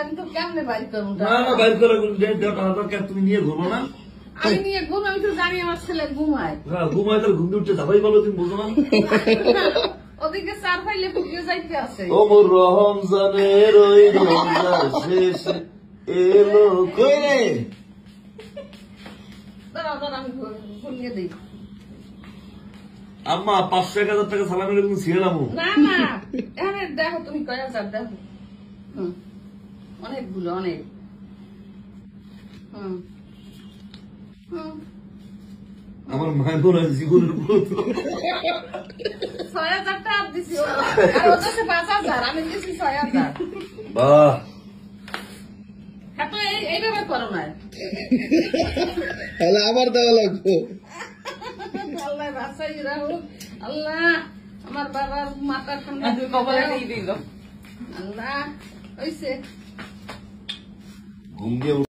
আমি তো কেমনে বাইর করবো? না না বাইর করে তুমি নিয়ে ঘুমো না। আমি নিয়ে ঘুম, আমি তো জানি আমার ছেলে ঘুমায়। ঘুমায় তার ঘুম উঠছে ধাবাই বলো তুমি বুঝো না। ওদিকে চার ফাইলে পুকিয়ে যাইতে আছে। ও মোর রমজানের ওই রমজান শেষে এলো কই রে। দাঁড়াও দাঁড়াও, আমি ঘুমিয়ে দিই। আম্মা 500-1000 টাকা সালামের কোনো ছিলাম না না, এখানে দেখো তুমি কয় হাজার দেখো। অনেকগুলো অনেক। আমার মায়ের বলে জীবনের 6,000 টাকা দিছি, আর ওর কাছে 5,000, আমি দিছি 6,000। বাহ, এত এইভাবে করো না। তাহলে আবার দেওয়া লাগবে। আল্লাহ বাঁচাই রাখুক। আল্লাহ আমার বাবার মাথার ঠান্ডা দিল। আল্লাহ হইছে ঘুম দিয়ে